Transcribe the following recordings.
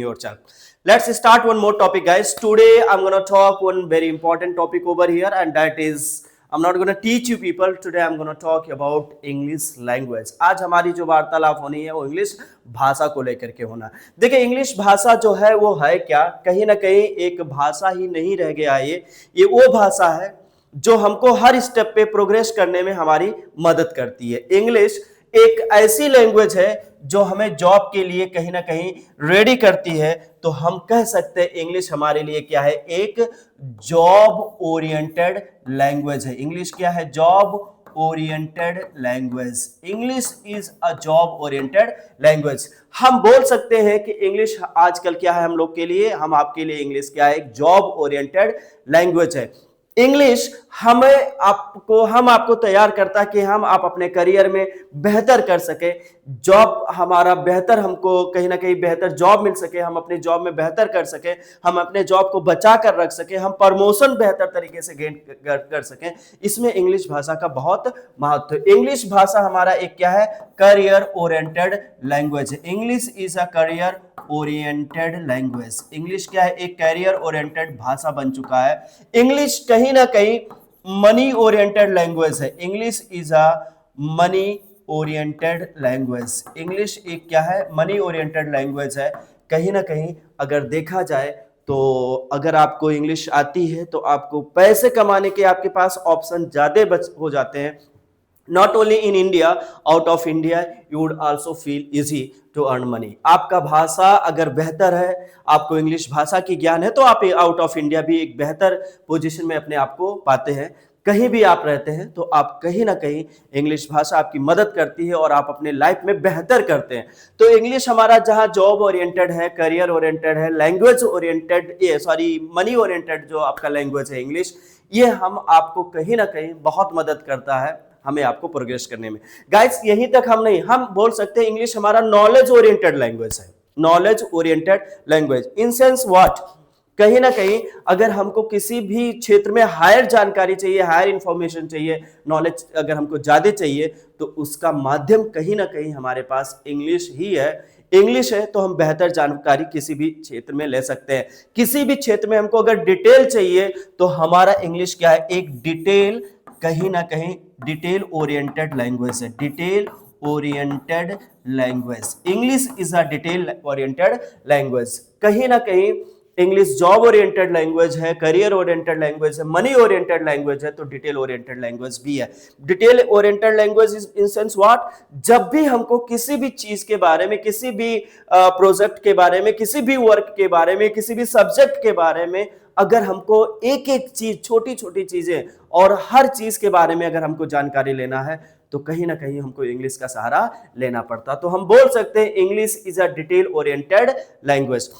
yourself. Let's start one more topic, guys. Today I'm gonna talk one very important topic over here, and that is I'm not gonna teach you people. Today I'm gonna talk about English language. आज हमारी जो वार्तालाप होनी है वो English भाषा को लेकर के होना। देखिए इंग्लिश भाषा जो है वो है क्या, कहीं ना कहीं एक भाषा ही नहीं रह गया है। ये वो भाषा है जो हमको हर स्टेप पे प्रोग्रेस करने में हमारी मदद करती है। इंग्लिश एक ऐसी लैंग्वेज है जो हमें जॉब के लिए कहीं ना कहीं रेडी करती है। तो हम कह सकते हैं इंग्लिश हमारे लिए क्या है, एक जॉब ओरिएंटेड लैंग्वेज है। इंग्लिश क्या है, job oriented language. English is a job oriented language. हम बोल सकते हैं कि इंग्लिश आजकल क्या है हम लोग के लिए, हम आपके लिए इंग्लिश क्या है, एक जॉब ओरिएंटेड लैंग्वेज है। इंग्लिश हम आपको तैयार करता है कि आप अपने करियर में बेहतर कर सके, जॉब हमारा बेहतर, हमको कहीं ना कहीं बेहतर जॉब मिल सके, हम अपने जॉब में बेहतर कर सके, हम अपने जॉब को बचा कर रख सके, हम प्रमोशन बेहतर तरीके से गेन कर सके। इसमें इंग्लिश भाषा का बहुत महत्व है। इंग्लिश भाषा हमारा एक क्या है, करियर ओरिएंटेड लैंग्वेज है। English is a career oriented language. English क्या है, एक कैरियर ओरिएंटेड भाषा बन चुका है। इंग्लिश कहीं ना कहीं मनी ओरिएंटेड लैंग्वेज है। English is a money oriented language. English एक क्या है, मनी ओरिएंटेड लैंग्वेज है। कहीं ना कहीं अगर देखा जाए तो अगर आपको इंग्लिश आती है तो आपको पैसे कमाने के आपके पास ऑप्शन ज्यादा हो जाते हैं। Not only in India, out of India, you would also feel easy to earn money. आपका भाषा अगर बेहतर है, आपको इंग्लिश भाषा की ज्ञान है, तो आप आउट ऑफ इंडिया भी एक बेहतर पोजीशन में अपने आप को पाते हैं। कहीं भी आप रहते हैं तो आप कहीं ना कहीं इंग्लिश भाषा आपकी मदद करती है और आप अपने लाइफ में बेहतर करते हैं। तो इंग्लिश हमारा जहां जॉब ओरिएंटेड है, करियर ओरिएंटेड है, लैंग्वेज ओरिएंटेड, मनी ओरिएंटेड जो आपका लैंग्वेज है इंग्लिश, ये हम आपको कहीं ना कहीं बहुत मदद करता है हमें आपको प्रोग्रेस करने में। गाइस यहीं तक हम नहीं, हम बोल सकते हैं इंग्लिश हमारा नॉलेज ओरिएंटेड लैंग्वेज है। Knowledge oriented language in sense what, कहीं ना कहीं अगर हमको किसी भी क्षेत्र में हायर जानकारी चाहिए, हायर इंफॉर्मेशन चाहिए, नॉलेज अगर हमको ज्यादा चाहिए, तो उसका माध्यम कहीं ना कहीं हमारे पास इंग्लिश ही है। इंग्लिश है तो हम बेहतर जानकारी किसी भी क्षेत्र में ले सकते हैं। किसी भी क्षेत्र में हमको अगर डिटेल चाहिए तो हमारा इंग्लिश क्या है, एक डिटेल, कहीं ना कहीं डिटेल ओरिएंटेड लैंग्वेज है। Detail oriented language, English is a detail oriented language. कहीं ना कहीं इंग्लिश जॉब ओरिएंटेड लैंग्वेज है, करियर ओरिएंटेड लैंग्वेज है, मनी ओरिएंटेड लैंग्वेज है, तो डिटेल ओरिएंटेड लैंग्वेज भी है। Detail oriented language is in sense what, जब भी हमको किसी भी चीज के बारे में, किसी भी प्रोजेक्ट के बारे में, किसी भी वर्क के बारे में, किसी भी सब्जेक्ट के बारे में अगर हमको एक एक चीज, छोटी छोटी चीजें और हर चीज के बारे में अगर हमको जानकारी लेना है तो कहीं ना कहीं हमको इंग्लिश का सहारा लेना पड़ता। तो हम बोल सकते हैं English is a detail oriented language.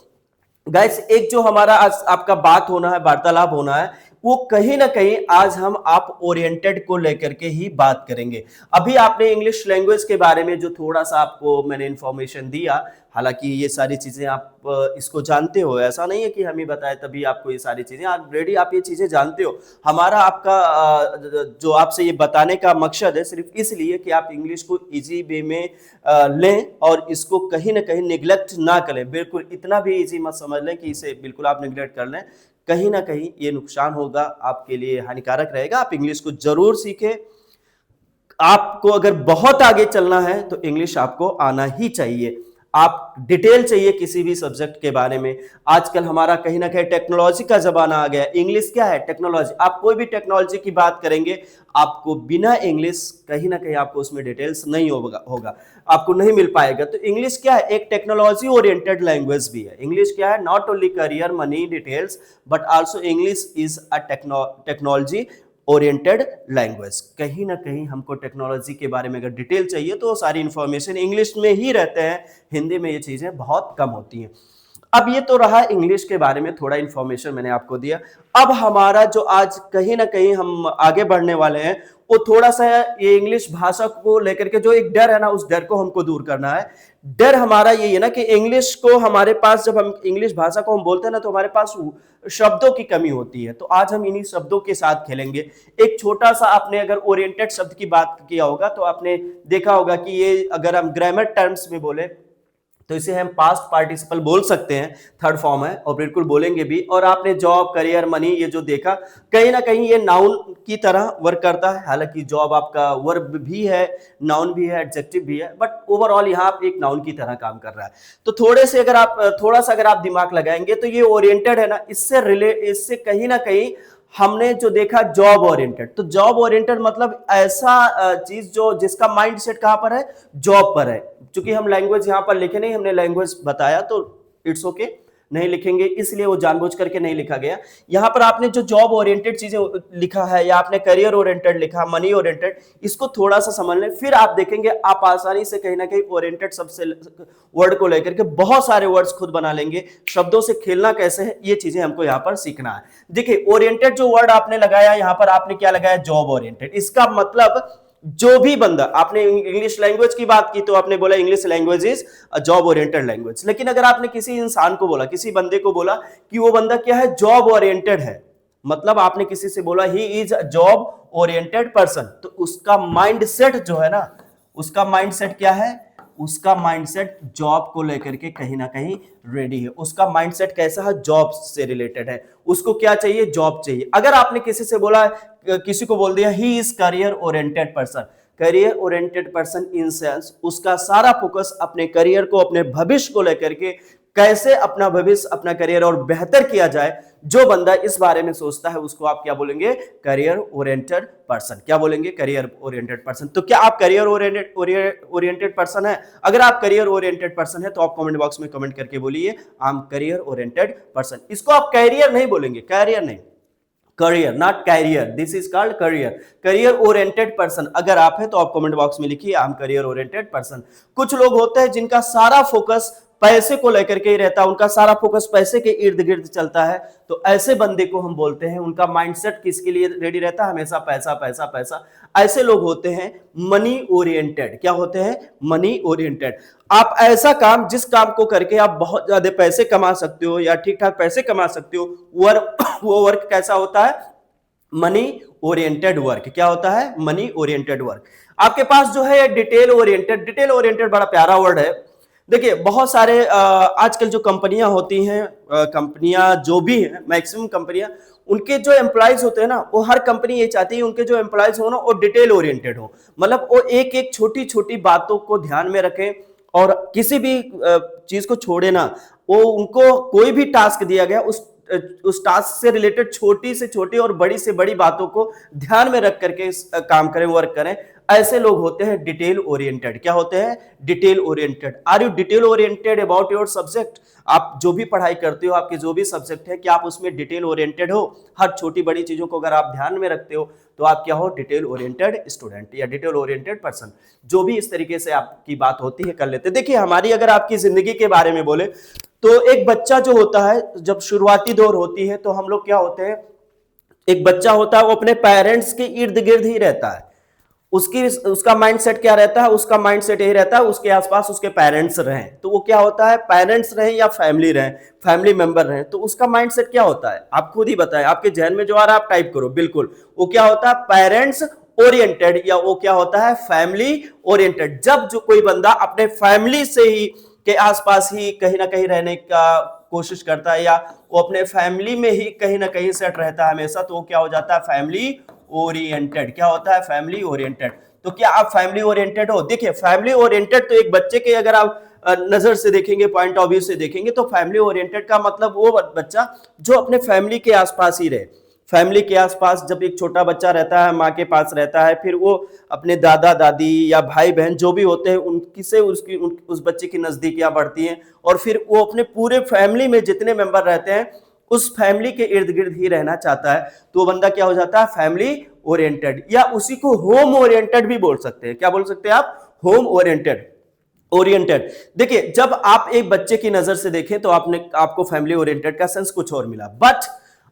Guys एक जो हमारा आज आपका बात होना है, वार्तालाप होना है, वो कहीं ना कहीं आज हम आप ओरिएंटेड को लेकर के ही बात करेंगे। अभी आपने इंग्लिश लैंग्वेज के बारे में जो थोड़ा सा आपको मैंने इंफॉर्मेशन दिया, हालांकि ये सारी चीजें आप इसको जानते हो, ऐसा नहीं है कि हम ही बताए तभी आपको ये सारी चीजें, ऑलरेडी आप ये चीजें जानते हो। हमारा आपका जो आपसे ये बताने का मकसद है सिर्फ इसलिए कि आप इंग्लिश को इजी वे में लें और इसको कहीं ना कहीं निगलेक्ट ना करें। बिल्कुल इतना भी इजी मत समझ लें कि इसे बिल्कुल आप निगलेक्ट कर लें। कहीं ना कहीं ये नुकसान होगा, आपके लिए हानिकारक रहेगा। आप इंग्लिश को जरूर सीखें। आपको अगर बहुत आगे चलना है तो इंग्लिश आपको आना ही चाहिए। आप डिटेल चाहिए किसी भी सब्जेक्ट के बारे में। आजकल हमारा कहीं ना कहीं टेक्नोलॉजी का जमाना आ गया। इंग्लिश क्या है, टेक्नोलॉजी। आप कोई भी टेक्नोलॉजी की बात करेंगे, आपको बिना इंग्लिश कहीं ना कहीं आपको उसमें डिटेल्स नहीं होगा, आपको नहीं मिल पाएगा। तो इंग्लिश क्या है, एक टेक्नोलॉजी ओरिएंटेड लैंग्वेज भी है। इंग्लिश क्या है, not only career money details but also English is a technology oriented language. कहीं ना कहीं हमको टेक्नोलॉजी के बारे में अगर डिटेल चाहिए तो सारी इंफॉर्मेशन इंग्लिश में ही रहते हैं, हिंदी में ये चीजें बहुत कम होती हैं। अब ये तो रहा इंग्लिश के बारे में, थोड़ा इंफॉर्मेशन मैंने आपको दिया। अब हमारा जो आज कहीं ना कहीं हम आगे बढ़ने वाले हैं वो थोड़ा सा ये इंग्लिश भाषा को लेकर के जो एक डर है ना, उस डर को हमको दूर करना है। डर हमारा ये है ना कि इंग्लिश को हमारे पास, जब हम इंग्लिश भाषा को हम बोलते हैं ना तो हमारे पास शब्दों की कमी होती है। तो आज हम इन्हीं शब्दों के साथ खेलेंगे। एक छोटा सा, आपने अगर ओरिएंटेड शब्द की बात किया होगा तो आपने देखा होगा कि ये अगर हम ग्रामर टर्म्स में बोले तो इसे हम पास्ट पार्टिसिपल बोल सकते हैं, थर्ड फॉर्म है और बिल्कुल बोलेंगे भी। और आपने जॉब, करियर, मनी ये जो देखा, कहीं ना कहीं ये नाउन की तरह वर्क करता है। हालांकि जॉब आपका वर्ब भी है, नाउन भी है, एडजेक्टिव भी है, बट ओवरऑल यहाँ पे एक नाउन की तरह काम कर रहा है। तो थोड़ा सा अगर आप दिमाग लगाएंगे तो ये ओरिएंटेड है ना, इससे कहीं ना कहीं हमने जो देखा जॉब ओरिएंटेड, तो जॉब ओरिएंटेड मतलब ऐसा चीज जो जिसका माइंड सेट कहां पर है, जॉब पर है। क्योंकि हम लैंग्वेज यहां पर लिखे नहीं, हमने लैंग्वेज बताया तो इट्स ओके, नहीं लिखेंगे, इसलिए वो जानबूझ करके नहीं लिखा गया। यहां पर आपने जो जॉब ओरिएंटेड चीजें लिखा है या आपने करियर ओरिएंटेड लिखा, मनी ओरिएंटेड, इसको थोड़ा सा समझ लें, फिर आप देखेंगे आप आसानी से कहीं ना कहीं ओरिएंटेड सबसे वर्ड को लेकर के बहुत सारे वर्ड्स खुद बना लेंगे। शब्दों से खेलना कैसे है, ये चीजें हमको यहाँ पर सीखना है। देखिए ओरिएंटेड जो वर्ड आपने लगाया, यहां पर आपने क्या लगाया, जॉब ओरिएंटेड। इसका मतलब जो भी बंदा, आपने इंग्लिश लैंग्वेज की बात की तो आपने बोला English language is job oriented language. लेकिन अगर आपने किसी इंसान को बोला, किसी बंदे को बोला कि वो बंदा क्या है, जॉब ओरिएंटेड है, मतलब आपने किसी से बोला he is a job oriented person, तो उसका माइंड सेट जो है ना, उसका माइंड सेट क्या है, उसका माइंडसेट जॉब को लेकर के कहीं ना कहीं रेडी है। उसका माइंडसेट कैसा है, जॉब से रिलेटेड है, उसको क्या चाहिए, जॉब चाहिए। अगर आपने किसी से बोला, किसी को बोल दिया he is career oriented person, career oriented person in sense उसका सारा फोकस अपने करियर को, अपने भविष्य को लेकर के, कैसे अपना भविष्य, अपना करियर और बेहतर किया जाए, जो बंदा इस बारे में सोचता है उसको आप क्या बोलेंगे, करियर ओरिएंटेड पर्सन। क्या बोलेंगे, करियर ओरिएंटेड पर्सन। तो क्या आप करियर ओरिएंटेड पर्सन है? अगर आप करियर ओरिएंटेड पर्सन है तो आप कमेंट बॉक्स में कमेंट करके बोलिए I am career oriented person. इसको आप कैरियर नहीं बोलेंगे, कैरियर नहीं, career, not career, this is called career. Career oriented person अगर आप है तो आप कमेंट बॉक्स में लिखिए I am career oriented person. कुछ लोग होते हैं जिनका सारा फोकस पैसे को लेकर के ही रहता है, उनका सारा फोकस पैसे के इर्द गिर्द चलता है, तो ऐसे बंदे को हम बोलते हैं, उनका माइंडसेट किसके लिए रेडी रहता है, हमेशा पैसा पैसा पैसा। ऐसे लोग होते हैं मनी ओरिएंटेड। क्या होते हैं, मनी ओरिएंटेड। आप ऐसा काम, जिस काम को करके आप बहुत ज्यादा पैसे कमा सकते हो या ठीक ठाक पैसे कमा सकते हो, वो वर्क कैसा होता है, मनी ओरिएंटेड वर्क। क्या होता है, मनी ओरिएंटेड वर्क। आपके पास जो है डिटेल ओरिएंटेड, डिटेल ओरिएंटेड बड़ा प्यारा वर्ड है। देखिए बहुत सारे आजकल जो कंपनियां होती हैं, कंपनियां जो भी हैं, मैक्सिमम कंपनियां, उनके जो एम्प्लॉयज होते हैं ना, वो हर कंपनी ये चाहती है उनके जो एम्प्लॉयज हो ना वो डिटेल ओरिएंटेड हो, मतलब वो एक एक छोटी छोटी बातों को ध्यान में रखें और किसी भी चीज को छोड़े ना। वो उनको कोई भी टास्क दिया गया, उस टास्क से रिलेटेड छोटी से छोटी और बड़ी से बड़ी बातों को ध्यान में रख करके काम करें, वर्क करें। ऐसे लोग होते हैं डिटेल ओरिएंटेड। क्या होते हैं, detail oriented. Are you detail oriented about your subject? आप जो भी पढ़ाई करते हो, आपके जो भी सब्जेक्ट है, क्या आप उसमें डिटेल ओरिएंटेड हो? हर छोटी बड़ी चीजों को अगर आप ध्यान में रखते हो तो आप क्या हो, डिटेल ओरिएंटेड स्टूडेंट या डिटेल ओरिएंटेड पर्सन। जो भी इस तरीके से आपकी बात होती है कर लेते। देखिए हमारी अगर आपकी जिंदगी के बारे में बोले तो एक बच्चा जो होता है, जब शुरुआती दौर होती है तो हम लोग क्या होते हैं, एक बच्चा होता है वो अपने पेरेंट्स के इर्द गिर्द ही रहता है। उसका माइंडसेट क्या रहता है, उसका माइंडसेट यही रहता है उसके आसपास उसके पेरेंट्स रहें। तो वो क्या होता है, पेरेंट्स रहें या फैमिली रहें, फैमिली मेंबर रहें, तो उसका माइंडसेट क्या होता है, आप खुद ही बताएं, आपके जहन में जो आ रहा है आप टाइप करो। बिल्कुल, वो क्या होता है, पेरेंट्स ओरिएंटेड, या वो क्या होता है, फैमिली ओरिएंटेड। जब जो कोई बंदा अपने फैमिली से ही के आसपास ही कहीं ना कहीं रहने का कोशिश करता है या वो अपने फैमिली में ही कहीं ना कहीं सेट रहता है हमेशा, तो वो क्या हो जाता है, फैमिली ओरिएंटेड। क्या होता है, फैमिली ओरिएंटेड। तो क्या आप फैमिली ओरिएंटेड हो? देखिए फैमिली ओरिएंटेड तो एक बच्चे के अगर आप नजर से देखेंगे, पॉइंट ऑफ व्यू से देखेंगे, तो फैमिली ओरिएंटेड का मतलब वो बच्चा जो अपने फैमिली के आसपास ही रहे। फैमिली के आसपास जब एक छोटा बच्चा रहता है, माँ के पास रहता है, फिर वो अपने दादा दादी या भाई बहन जो भी होते हैं उनकी से उस बच्चे की नजदीकियां बढ़ती हैं, और फिर वो अपने पूरे फैमिली में जितने मेंबर रहते हैं उस फैमिली के इर्द गिर्द ही रहना चाहता है। तो वो बंदा क्या हो जाता है, फैमिली ओरिएंटेड, या उसी को होम ओरिएंटेड भी बोल सकते हैं। क्या बोल सकते हैं आप, होम ओरिएंटेड। देखिए जब आप एक बच्चे की नजर से देखें तो आपको फैमिली ओरिएंटेड का सेंस कुछ और मिला। बट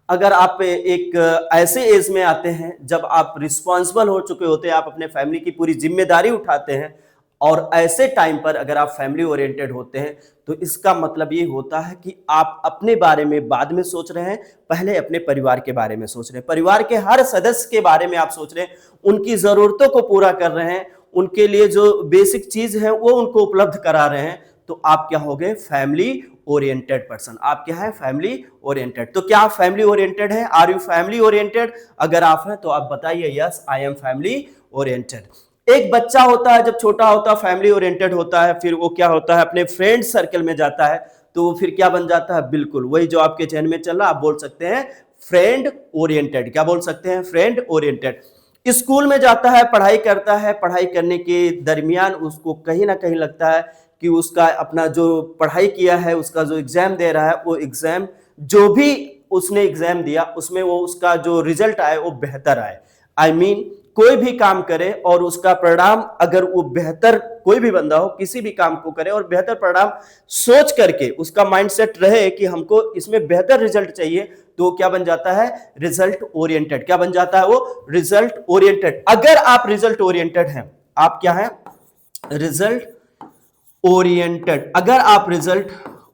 अगर आप एक ऐसे एज में आते हैं जब आप रिस्पॉन्सिबल हो चुके होते हैं, आप अपने फैमिली की पूरी जिम्मेदारी उठाते हैं, और ऐसे टाइम पर अगर आप फैमिली ओरिएंटेड होते हैं तो इसका मतलब ये होता है कि आप अपने बारे में बाद में सोच रहे हैं, पहले अपने परिवार के बारे में सोच रहे हैं, परिवार के हर सदस्य के बारे में आप सोच रहे हैं, उनकी जरूरतों को पूरा कर रहे हैं, उनके लिए जो बेसिक चीज है वो उनको उपलब्ध करा रहे हैं। तो आप क्या हो गए, फैमिली ओरिएंटेड पर्सन। आप क्या है, फैमिली ओरिएंटेड। तो क्या आप फैमिली ओरिएंटेड है? Are you family oriented? अगर आप हैं तो आप बताइए yes I am family oriented. एक बच्चा होता है जब छोटा होता है फैमिली ओरिएंटेड होता है, फिर वो क्या होता है अपने फ्रेंड सर्कल में जाता है तो वो फिर क्या बन जाता है, बिल्कुल वही जो आपके चैन में चल रहा, आप बोल सकते हैं फ्रेंड ओरिएंटेड। क्या बोल सकते हैं, फ्रेंड ओरिएंटेड। स्कूल में जाता है, पढ़ाई करता है, पढ़ाई करने के दरमियान उसको कहीं ना कहीं लगता है कि उसका अपना जो पढ़ाई किया है, उसका जो एग्जाम दे रहा है, वो एग्जाम जो भी उसने एग्जाम दिया उसमें वो उसका जो रिजल्ट आए वो बेहतर आए। आई मीन कोई भी काम करे और उसका परिणाम अगर वो बेहतर, कोई भी बंदा हो किसी भी काम को करे और बेहतर परिणाम सोच करके उसका माइंडसेट रहे कि हमको इसमें बेहतर रिजल्ट चाहिए, तो क्या बन जाता है, रिजल्ट ओरिएंटेड। क्या बन जाता है वो, रिजल्ट ओरिएंटेड। अगर आप रिजल्ट ओरिएंटेड हैं, आप क्या है, रिजल्ट ओरिएंटेड। अगर आप रिजल्ट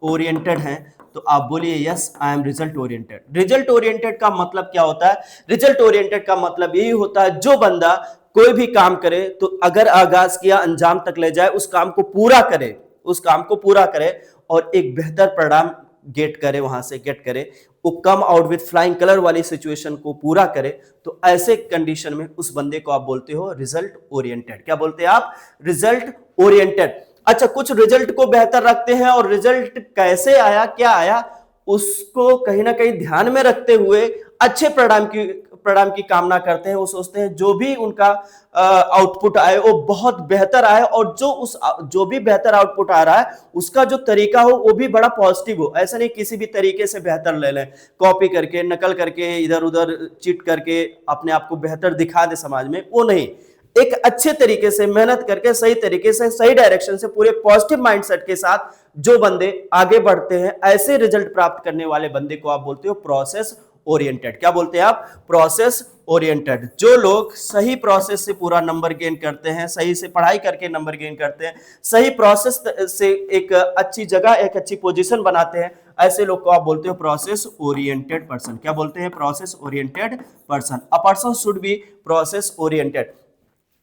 ओरिएंटेड हैं तो आप बोलिए yes I M result oriented. Result oriented का मतलब क्या होता है, रिजल्ट ओरिएंटेड का मतलब यही होता है जो बंदा कोई भी काम करे तो अगर आगाज किया अंजाम तक ले जाए, उस काम को पूरा करे, उस काम को पूरा करे और एक बेहतर परिणाम गेट करे, वहां से गेट करे, वो come out with flying colour वाली सिचुएशन को पूरा करे, तो ऐसे कंडीशन में उस बंदे को आप बोलते हो रिजल्ट ओरिएंटेड। क्या बोलते हैं आप, रिजल्ट ओरिएंटेड। अच्छा, कुछ रिजल्ट को बेहतर रखते हैं और रिजल्ट कैसे आया, क्या आया, उसको कहीं ना कहीं ध्यान में रखते हुए अच्छे परिणाम की कामना करते हैं। वो सोचते हैं जो भी उनका आउटपुट आए वो बहुत बेहतर आए और जो भी बेहतर आउटपुट आ रहा है उसका जो तरीका हो वो भी बड़ा पॉजिटिव हो। ऐसा नहीं किसी भी तरीके से बेहतर ले लें, कॉपी करके, नकल करके, इधर उधर चीट करके अपने आप को बेहतर दिखा दे समाज में, वो नहीं। एक अच्छे तरीके से मेहनत करके, सही तरीके से, सही डायरेक्शन से, पूरे पॉजिटिव माइंडसेट के साथ जो बंदे आगे बढ़ते हैं, ऐसे रिजल्ट प्राप्त करने वाले बंदे को आप बोलते हो प्रोसेस ओरिएंटेड। क्या बोलते हैं आप, प्रोसेस ओरिएंटेड। जो लोग सही प्रोसेस से पूरा नंबर गेन करते हैं, सही से पढ़ाई करके नंबर गेन करते हैं, सही प्रोसेस से एक अच्छी जगह, एक अच्छी पोजीशन बनाते हैं, ऐसे लोग को आप बोलते हो प्रोसेस ओरिएंटेड पर्सन। क्या बोलते हैं, process oriented person. A person should be process oriented.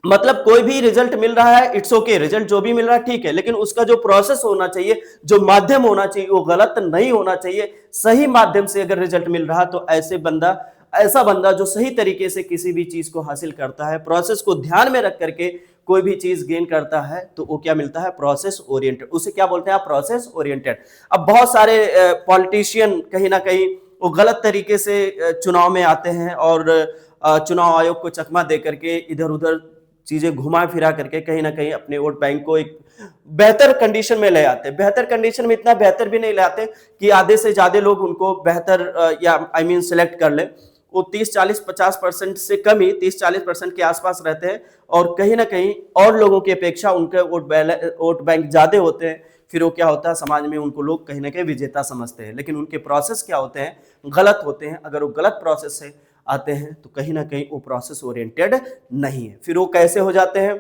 मतलब कोई भी रिजल्ट मिल रहा है, इट्स ओके, रिजल्ट जो भी मिल रहा है ठीक है, लेकिन उसका जो प्रोसेस होना चाहिए, जो माध्यम होना चाहिए, वो गलत नहीं होना चाहिए। सही माध्यम से अगर रिजल्ट मिल रहा तो ऐसा बंदा जो सही तरीके से किसी भी चीज को हासिल करता है, प्रोसेस को ध्यान में रख करके कोई भी चीज गेन करता है, तो वो क्या मिलता है, प्रोसेस ओरिएंटेड। उसे क्या बोलते हैं आप, प्रोसेस ओरिएंटेड। अब बहुत सारे पॉलिटिशियन कहीं ना कहीं वो गलत तरीके से चुनाव में आते हैं और चुनाव आयोग को चकमा दे करके इधर उधर चीजें घुमा फिरा करके कहीं ना कहीं अपने वोट बैंक को एक बेहतर कंडीशन में ले आते हैं। बेहतर कंडीशन में इतना बेहतर भी नहीं ले आते कि आधे से ज्यादा लोग उनको बेहतर या आई मीन सिलेक्ट कर ले। वो 30-40-50% से कम ही 30-40% के आसपास रहते हैं और कहीं ना कहीं और लोगों की अपेक्षा उनके वोट बैंक ज्यादा होते हैं। फिर वो क्या होता है, समाज में उनको लोग कहीं ना कहीं विजेता समझते हैं, लेकिन उनके प्रोसेस क्या होते हैं, गलत होते हैं। अगर वो गलत प्रोसेस से आते हैं तो कहीं ना कहीं वो प्रोसेस ओरिएंटेड नहीं है। फिर वो कैसे हो जाते हैं,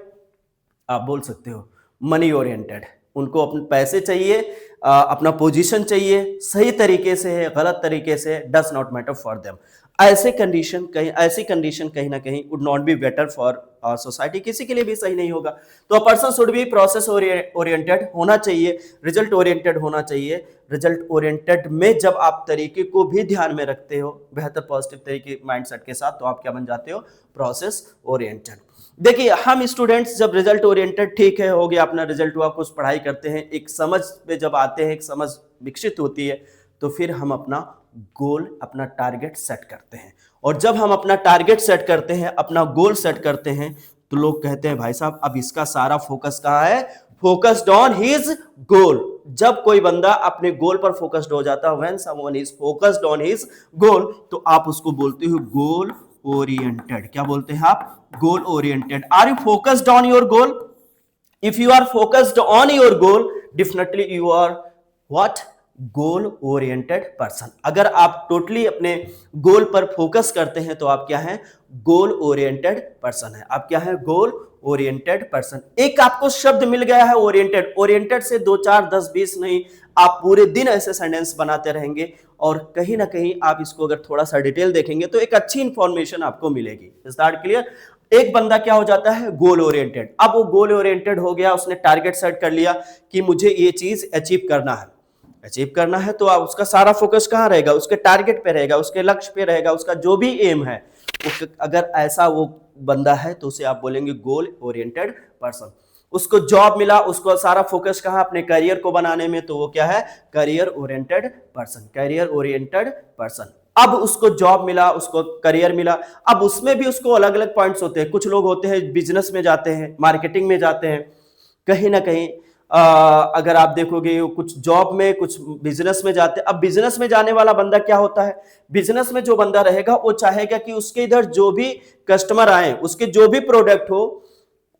आप बोल सकते हो मनी ओरिएंटेड। उनको अपने पैसे चाहिए, अपना पोजीशन चाहिए, सही तरीके से है, गलत तरीके से, does not matter for them. ऐसी कंडीशन कहीं ना कहीं would not be better for society, किसी के लिए भी सही नहीं होगा। तो a person should be process oriented होना चाहिए, रिजल्ट ओरिएंटेड होना चाहिए। रिजल्ट ओरिएंटेड में जब आप तरीके को भी ध्यान में रखते हो बेहतर पॉजिटिव तरीके माइंडसेट के साथ, तो आप क्या बन जाते हो, प्रोसेस ओरिएंटेड। देखिए हम स्टूडेंट्स जब रिजल्ट ओरिएंटेड ठीक है, हो गया अपना रिजल्ट हुआ, कुछ पढ़ाई करते हैं, एक समझ पे जब आते हैं, एक समझ विकसित होती है, तो फिर हम अपना गोल, अपना टारगेट सेट करते हैं। और जब हम अपना टारगेट सेट करते हैं, अपना गोल सेट करते हैं, तो लोग कहते हैं भाई साहब अब इसका सारा फोकस कहाँ है, फोकस्ड ऑन हिज गोल। जब कोई बंदा अपने गोल पर फोकस्ड हो जाता है, when someone is focused on his goal, तो आप उसको बोलते हो गोल ओरिएंटेड। क्या बोलते हैं आप, goal oriented. Are you focused on your goal? If you are focused on your goal, definitely you are what, goal oriented person. अगर आप टोटली अपने गोल पर फोकस करते हैं तो आप क्या हैं, गोल ओरिएंटेड पर्सन है। आप क्या है, गोल ओरिएंटेड पर्सन। एक आपको शब्द मिल गया है ओरिएंटेड। ओरिएंटेड से 2 4 10 20 नहीं, आप पूरे दिन ऐसे सेंटेंस बनाते रहेंगे और ना कहीं आप इसको अगर थोड़ा सा डिटेल देखेंगे तो एक अच्छी इंफॉर्मेशन आपको मिलेगी। Is that clear? एक बंदा क्या हो जाता है, गोल ओरिएंटेड। अब वो गोल ओरिएंटेड हो गया, उसने टारगेट सेट कर लिया कि मुझे ये चीज अचीव करना है। अचीव करना है तो उसका सारा फोकस कहाँ रहेगा, उसके टारगेट पे रहेगा, उसके लक्ष्य पे रहेगा, उसका जो भी एम है। अगर ऐसा वो बंदा है तो उसे आप बोलेंगे गोल ओरिएंटेड पर्सन। उसको जॉब मिला, उसको सारा फोकस कहाँ, अपने करियर को बनाने में, तो वो क्या है, career oriented person. Career oriented person. अब उसको जॉब मिला, उसको करियर मिला, अब उसमें भी उसको अलग अलग पॉइंट्स होते हैं। कुछ लोग होते हैं बिजनेस में जाते हैं, मार्केटिंग में जाते हैं, कहीं ना कहीं अगर आप देखोगे कुछ जॉब में, कुछ बिजनेस में जाते हैं। अब बिजनेस में जाने वाला बंदा क्या होता है, बिजनेस में जो बंदा रहेगा वो चाहेगा कि उसके इधर जो भी कस्टमर आए, उसके जो भी प्रोडक्ट हो,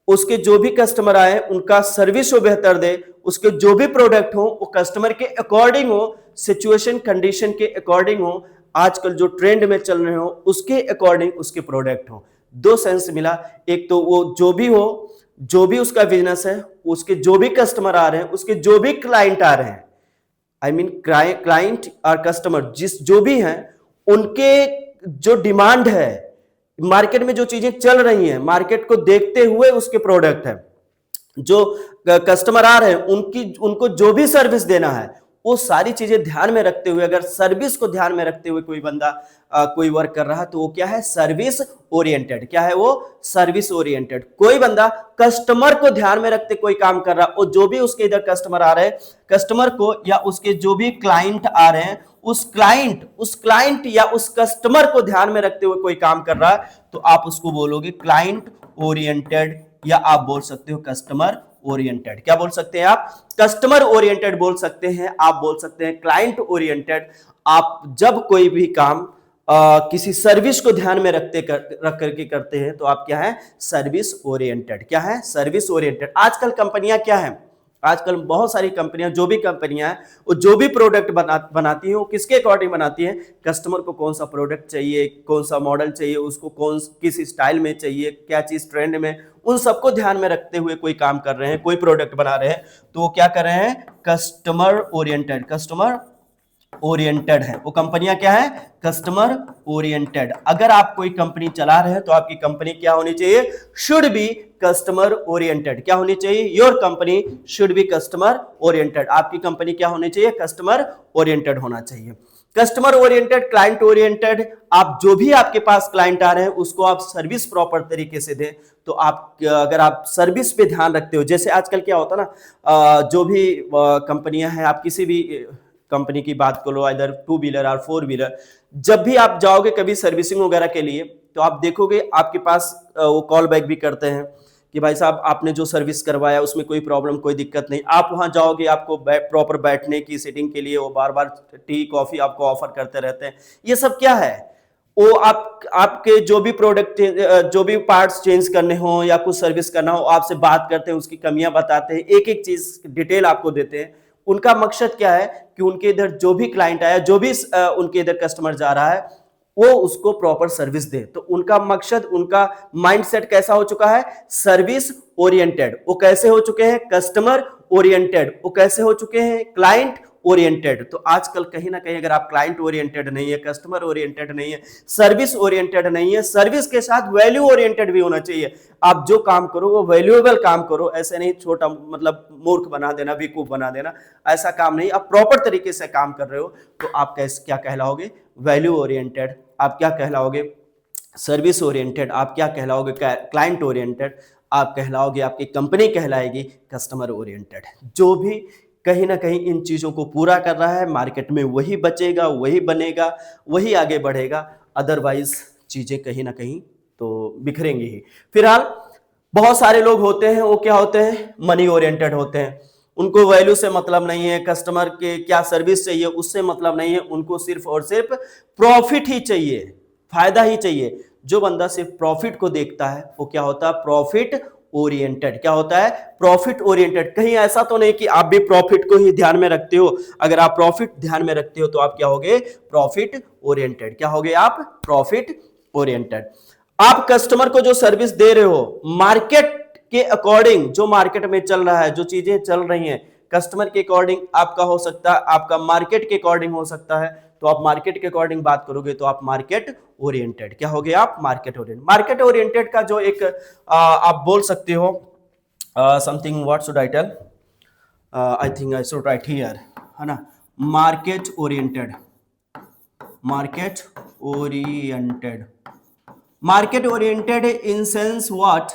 उसके जो भी कस्टमर आए उनका सर्विस वो बेहतर दे, उसके जो भी प्रोडक्ट हो वो कस्टमर के अकॉर्डिंग हो, सिचुएशन कंडीशन के अकॉर्डिंग हो, आजकल जो ट्रेंड में चल रहे हो उसके अकॉर्डिंग उसके प्रोडक्ट हो। दो सेंस मिला, एक तो वो जो भी हो, जो भी उसका बिजनेस है, उसके जो भी कस्टमर आ रहे हैं, उसके जो भी क्लाइंट आ रहे हैं, आई मीन क्लाइंट और कस्टमर जिस जो भी हैं, उनके जो डिमांड है, मार्केट में जो चीजें चल रही हैं, मार्केट को देखते हुए उसके प्रोडक्ट है, जो कस्टमर आ रहे हैं उनको जो भी सर्विस देना है, वो सारी चीजें ध्यान में रखते हुए, अगर सर्विस को ध्यान में रखते हुए कोई बंदा कोई वर्क कर रहा है तो वो क्या है, सर्विस ओरिएंटेड। क्या है वो, सर्विस ओरिएंटेड। कोई बंदा कस्टमर को ध्यान में रखते कोई काम कर रहा है, और जो भी उसके इधर कस्टमर आ रहे हैं, कस्टमर को या उसके जो भी क्लाइंट आ रहे हैं, उस क्लाइंट या उस कस्टमर को ध्यान में रखते हुए कोई काम कर रहा है, तो आप उसको बोलोगे क्लाइंट ओरिएंटेड, या आप बोल सकते हो कस्टमर ओरिएंटेड। क्या बोल सकते हैं आप, कस्टमर ओरिएंटेड बोल सकते हैं, आप बोल सकते हैं क्लाइंट ओरिएंटेड। आप जब कोई भी काम किसी सर्विस को ध्यान में रख करके करते हैं तो आप क्या है, सर्विस ओरिएंटेड। क्या है, सर्विस ओरिएंटेड। आजकल कंपनियां क्या है, आजकल बहुत सारी कंपनियां, जो भी कंपनियां हैं वो जो भी प्रोडक्ट बनाती हैं वो किसके अकॉर्डिंग बनाती हैं, कस्टमर को कौन सा प्रोडक्ट चाहिए, कौन सा मॉडल चाहिए, उसको किस स्टाइल में चाहिए, क्या चीज ट्रेंड में, उन सबको ध्यान में रखते हुए कोई काम कर रहे हैं, कोई प्रोडक्ट बना रहे हैं, तो वो क्या कर रहे हैं, कस्टमर ओरिएंटेड। कस्टमर ओरिएंटेड है वो कंपनियां, क्या है, कस्टमर ओरिएंटेड। अगर आप कोई कंपनी चला रहे हैं तो आपकी कंपनी क्या होनी चाहिए, शुड बी कस्टमर ओरिएंटेड। क्या होनी चाहिए, your company should be customer oriented. आपकी कंपनी क्या होनी चाहिए, कस्टमर ओरिएंटेड होना चाहिए। Customer oriented, client oriented. आप जो भी आपके पास क्लाइंट आ रहे हैं उसको आप सर्विस प्रॉपर तरीके से दें। तो आप अगर आप सर्विस पे ध्यान रखते हो, जैसे आजकल क्या होता है ना, जो भी कंपनियां हैं, आप किसी भी कंपनी की बात करो, इधर 2 व्हीलर और 4 व्हीलर, जब भी आप जाओगे कभी सर्विसिंग वगैरह के लिए, तो आप देखोगे आपके पास वो कॉल बैक भी करते हैं कि भाई साहब आपने जो सर्विस करवाया उसमें कोई प्रॉब्लम, कोई दिक्कत नहीं। आप वहां जाओगे, आपको प्रॉपर बैठने की सीटिंग के लिए वो बार बार टी कॉफी आपको ऑफर करते रहते हैं। ये सब क्या है, वो आपके जो भी प्रोडक्ट, जो भी पार्ट्स चेंज करने हो या कुछ सर्विस करना हो, आपसे बात करते हैं, उसकी कमियां बताते हैं, एक एक चीज डिटेल आपको देते हैं। उनका मकसद क्या है कि उनके इधर जो भी क्लाइंट आया, जो भी उनके इधर कस्टमर जा रहा है, वो उसको प्रॉपर सर्विस दे। तो उनका मकसद, उनका माइंडसेट कैसा हो चुका है, सर्विस ओरिएंटेड। वो कैसे हो चुके हैं, कस्टमर ओरिएंटेड। वो कैसे हो चुके हैं, क्लाइंट ओरिएंटेड। तो आजकल कहीं ना कहीं अगर आप क्लाइंट ओरिएंटेड नहीं है, कस्टमर ओरिएंटेड नहीं है, सर्विस ओरिएंटेड नहीं है, सर्विस के साथ वैल्यू ओरिएंटेड भी होना चाहिए। आप जो काम करो वो वैल्यूएबल काम करो, ऐसे नहीं छोटा मतलब मूर्ख बना देना, बेवकूफ बना देना, ऐसा काम नहीं। आप प्रॉपर तरीके से काम कर रहे हो तो आप कैसे क्या कहलाओगे, वैल्यू ओरिएंटेड। आप क्या कहलाओगे, सर्विस ओरिएंटेड। आप क्या कहलाओगे, क्लाइंट ओरिएंटेड। आप कहलाओगे, आपकी कंपनी कहलाएगी कस्टमर ओरिएंटेड। जो भी कहीं ना कहीं इन चीजों को पूरा कर रहा है, मार्केट में वही बचेगा, वही बनेगा, वही आगे बढ़ेगा। अदरवाइज चीजें कहीं ना कहीं तो बिखरेंगी ही। फिलहाल बहुत सारे लोग होते हैं, वो क्या होते हैं, मनी ओरिएंटेड होते हैं। उनको वैल्यू से मतलब नहीं है, कस्टमर के क्या सर्विस चाहिए उससे मतलब नहीं है, उनको सिर्फ और सिर्फ प्रॉफिट ही चाहिए, फायदा ही चाहिए। जो बंदा सिर्फ प्रॉफिट को देखता है वो क्या होता है, प्रॉफिट ओरिएंटेड। क्या होता है, प्रॉफिट ओरिएंटेड। कहीं ऐसा तो नहीं कि आप भी प्रॉफिट को ही ध्यान में रखते हो। अगर आप प्रॉफिट ध्यान में रखते हो तो आप क्या होगे, प्रॉफिट ओरिएंटेड। क्या होगे आप, प्रॉफिट ओरिएंटेड। आप कस्टमर को जो सर्विस दे रहे हो, मार्केट के अकॉर्डिंग, जो मार्केट में चल रहा है, जो चीजें चल रही हैं, कस्टमर के अकॉर्डिंग आपका हो सकता है, आपका मार्केट के अकॉर्डिंग हो सकता है। तो आप मार्केट के अकॉर्डिंग बात करोगे तो आप मार्केट ओरिएंटेड, क्या हो गया आप मार्केट ओरिएंटेड। मार्केट ओरिएंटेड का जो एक आप बोल सकते हो something, what should I tell, I think I should write here, है ना, market oriented. Market oriented, market oriented in sense what,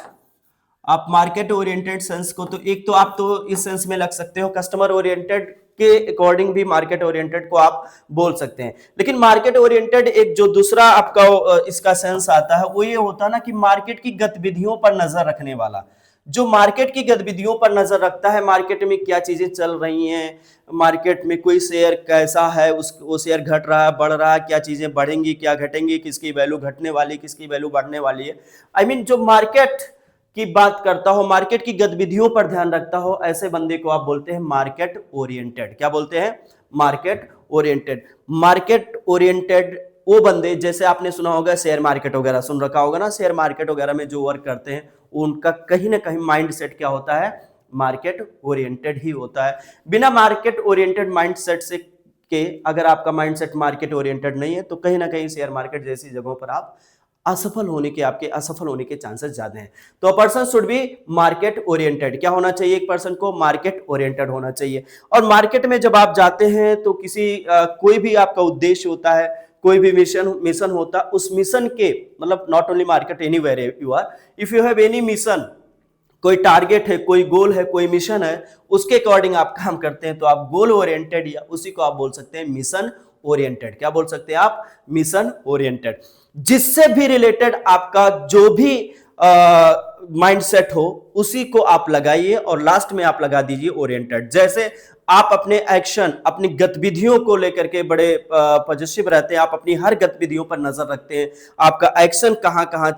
आप मार्केट ओरिएंटेड सेंस को तो एक तो आप तो इस सेंस में लग सकते हो, कस्टमर ओरिएंटेड के अकॉर्डिंग भी मार्केट ओरिएंटेड को आप बोल सकते हैं। लेकिन मार्केट ओरिएंटेड एक जो दूसरा आपका इसका सेंस आता है वो ये होता है ना कि मार्केट की गतिविधियों पर नजर रखने वाला, जो मार्केट की गतिविधियों पर नजर रखता है, मार्केट में क्या चीजें चल रही हैं, मार्केट में कोई शेयर कैसा है, उस वो शेयर घट रहा है बढ़ रहा है, क्या चीजें बढ़ेंगी क्या घटेंगी, किसकी वैल्यू घटने वाली किसकी वैल्यू बढ़ने वाली है। आई मीन जो मार्केट की बात करता हो, मार्केट की गतिविधियों पर ध्यान रखता हो, ऐसे बंदे को आप बोलते हैं मार्केट ओरिएंटेड। क्या बोलते हैं, मार्केट ओरिएंटेड। मार्केट ओरिएंटेड वो बंदे, जैसे आपने सुना होगा शेयर मार्केट वगैरह सुन रखा होगा ना, शेयर मार्केट वगैरह में जो वर्क करते हैं उनका कहीं ना कहीं माइंड सेट क्या होता है, मार्केट ओरिएंटेड ही होता है। बिना मार्केट ओरिएंटेड माइंड सेट से के अगर आपका माइंड सेट मार्केट ओरिएंटेड नहीं है तो कहीं ना कहीं शेयर मार्केट जैसी जगहों पर आप असफल होने के चांसेस ज्यादा हैं। तो a person should be market oriented. क्या होना चाहिए, एक पर्सन को मार्केट ओरिएंटेड होना चाहिए। और मार्केट में जब आप जाते हैं तो कोई भी आपका उद्देश्य होता है, कोई भी मिशन होता, उस मिशन के मतलब not only market, anywhere you are, if you have any mission, कोई टारगेट है, कोई गोल है, कोई मिशन है, उसके अकॉर्डिंग आप काम करते हैं तो आप गोल ओरिएंटेड या उसी को आप बोल सकते हैं मिशन ओरिएंटेड। क्या बोल सकते हैं आप, मिशन ओरिएंटेड। जिससे भी रिलेटेड आपका जो भी माइंडसेट हो उसी को आप लगाइए और लास्ट में आप लगा दीजिए ओरिएंटेड। जैसे आप अपने एक्शन, अपनी गतिविधियों को लेकर के बड़े पॉजिटिव रहते हैं, आप अपनी हर गतिविधियों पर नजर रखते हैं, आपका एक्शन कहां कहां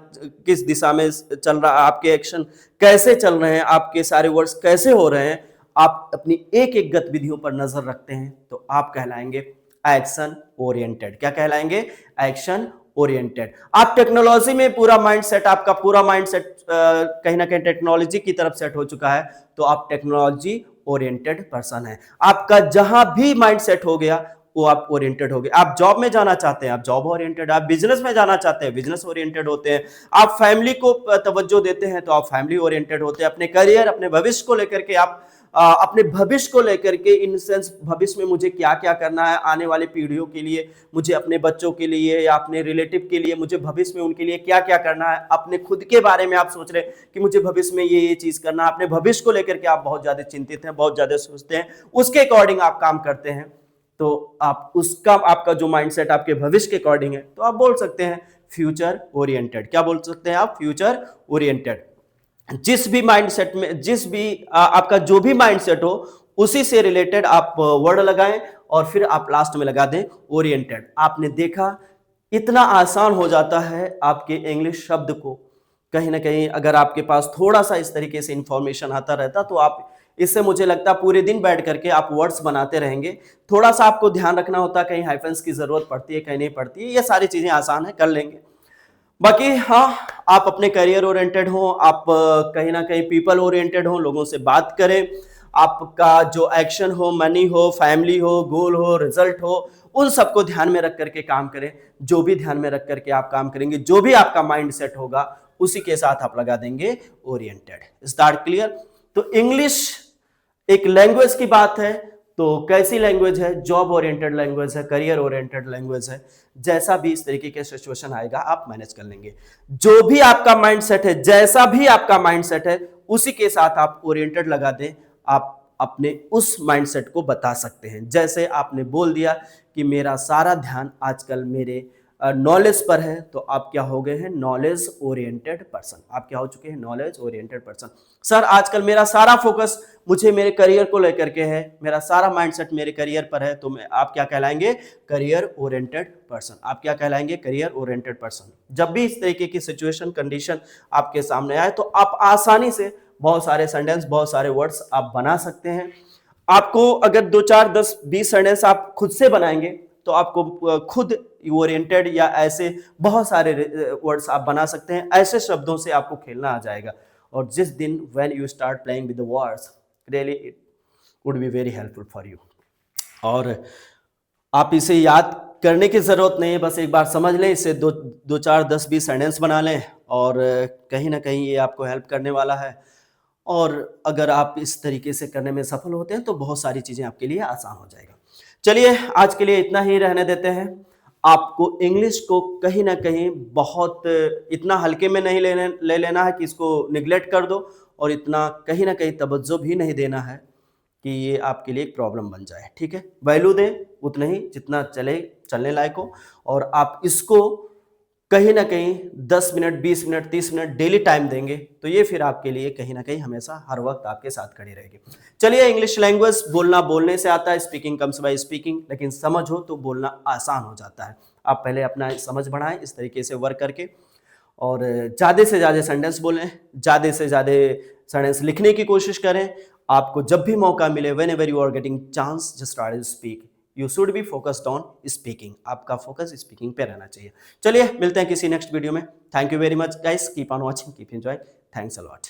किस दिशा में चल रहा है, आपके एक्शन कैसे चल रहे हैं, आपके सारे वर्ड्स कैसे हो रहे हैं, आप अपनी एक एक गतिविधियों पर नजर रखते हैं तो आप कहलाएंगे एक्शन ओरिएंटेड। क्या कहलाएंगे, एक्शन ओरिएंटेड। आप टेक्नोलॉजी में पूरा माइंडसेट, आपका पूरा माइंडसेट कहीं ना कहीं टेक्नोलॉजी की तरफ सेट हो चुका है तो आप टेक्नोलॉजी ओरिएंटेड पर्सन है। आपका जहां भी माइंडसेट हो गया वो आप ओरिएंटेड हो गए। आप जॉब में जाना चाहते हैं, आप जॉब ओरिएंटेड, आप बिजनेस में जाना चाहते हैं, बिजनेस ओरिएंटेड होते हैं, आप फैमिली को तवज्जो देते हैं तो आप फैमिली ओरिएंटेड होते हैं, अपने करियर, अपने भविष्य को लेकर के आप अपने भविष्य को लेकर के, इन सेंस भविष्य में मुझे क्या क्या करना है, आने वाली पीढ़ियों के लिए, मुझे अपने बच्चों के लिए या अपने रिलेटिव के लिए, मुझे भविष्य में उनके लिए क्या क्या करना है, अपने खुद के बारे में आप सोच रहे हैं कि मुझे भविष्य में ये चीज करना है, अपने भविष्य को लेकर के आप बहुत ज्यादा चिंतित हैं, बहुत ज्यादा सोचते हैं, उसके अकॉर्डिंग आप काम करते हैं तो आप उसका, आपका जो माइंडसेट आपके भविष्य के अकॉर्डिंग है तो आप बोल सकते हैं फ्यूचर ओरिएंटेड। क्या बोल सकते हैं आप, फ्यूचर ओरिएंटेड। जिस भी माइंडसेट में, जिस भी आपका जो भी माइंडसेट हो उसी से रिलेटेड आप वर्ड लगाएं और फिर आप लास्ट में लगा दें ओरिएंटेड। आपने देखा इतना आसान हो जाता है आपके इंग्लिश शब्द को, कहीं ना कहीं अगर आपके पास थोड़ा सा इस तरीके से इंफॉर्मेशन आता रहता तो आप इससे, मुझे लगता है पूरे दिन बैठ करके आप वर्ड्स बनाते रहेंगे। थोड़ा सा आपको ध्यान रखना होता है, कहीं हाइफेंस की जरूरत पड़ती है कहीं नहीं पड़ती है, ये सारी चीजें आसान है, कर लेंगे। बाकी हाँ, आप अपने करियर ओरिएंटेड हो, आप कहीं ना कहीं पीपल ओरिएंटेड हो, लोगों से बात करें, आपका जो एक्शन हो, मनी हो, फैमिली हो, गोल हो, रिजल्ट हो, उन सबको ध्यान में रख करके काम करें। जो भी ध्यान में रख करके आप काम करेंगे, जो भी आपका माइंड सेट होगा उसी के साथ आप लगा देंगे ओरिएंटेड। Is that clear? तो इंग्लिश एक लैंग्वेज की बात है तो कैसी लैंग्वेज है, जॉब ओरिएंटेड लैंग्वेज है, करियर ओरिएंटेड लैंग्वेज है। जैसा भी इस तरीके के सिचुएशन आएगा आप मैनेज कर लेंगे। जो भी आपका माइंडसेट है, जैसा भी आपका माइंडसेट है उसी के साथ आप ओरिएंटेड लगा दें, आप अपने उस माइंडसेट को बता सकते हैं। जैसे आपने बोल दिया कि मेरा सारा ध्यान आजकल मेरे नॉलेज पर है तो आप क्या हो गए हैं, नॉलेज ओरिएंटेड पर्सन। आप क्या हो चुके हैं, नॉलेज ओरिएंटेड पर्सन। सर आजकल मेरा सारा फोकस मुझे मेरे करियर को लेकर के है, मेरा सारा माइंडसेट मेरे करियर पर है, तो आप क्या कहलाएंगे, करियर ओरिएंटेड पर्सन। आप क्या कहलाएंगे, करियर ओरिएंटेड पर्सन। जब भी इस तरीके की सिचुएशन, कंडीशन आपके सामने आए तो आप आसानी से बहुत सारे सेंटेंस, बहुत सारे वर्ड्स आप बना सकते हैं। आपको अगर 2 4 10 20 सेंटेंस आप खुद से बनाएंगे तो आपको खुद ओरिएंटेड या ऐसे बहुत सारे वर्ड्स आप बना सकते हैं। ऐसे शब्दों से आपको खेलना आ जाएगा। और जिस दिन when you start playing with the words, really would be very helpful for you. और आप इसे याद करने की ज़रूरत नहीं है, बस एक बार समझ लें, इससे दो चार 10-20 सेंटेंस बना लें और कहीं ना कहीं ये आपको हेल्प करने वाला है। और अगर आप इस तरीके से करने में सफल होते हैं तो बहुत सारी चीज़ें आपके लिए आसान हो जाएगा। चलिए आज के लिए इतना ही रहने देते हैं। आपको इंग्लिश को कहीं ना कहीं बहुत इतना हल्के में नहीं ले लेना है कि इसको निगलेक्ट कर दो, और इतना कहीं ना कहीं तवज्जो भी नहीं देना है कि ये आपके लिए एक प्रॉब्लम बन जाए। ठीक है, वैल्यू दें उतना ही जितना चलने लायक हो, और आप इसको कहीं ना कहीं 10 minute 20 minute 30 minute daily time देंगे तो ये फिर आपके लिए कहीं ना कहीं हमेशा हर वक्त आपके साथ खड़ी रहेगी। चलिए, इंग्लिश लैंग्वेज बोलना बोलने से आता है, स्पीकिंग कम्स बाय स्पीकिंग, लेकिन समझ हो तो बोलना आसान हो जाता है। आप पहले अपना समझ बढ़ाएं इस तरीके से वर्क करके, और ज़्यादा से ज़्यादा सेंटेंस बोलें, ज़्यादा से ज़्यादा सेंटेंस लिखने की कोशिश करें। आपको जब भी मौका मिले, whenever you are getting chance, just try to speak. You should be focused on speaking. आपका फोकस स्पीकिंग पे रहना चाहिए। चलिए मिलते हैं किसी नेक्स्ट वीडियो में। Thank you very much guys, keep on watching, keep enjoy, thanks a lot.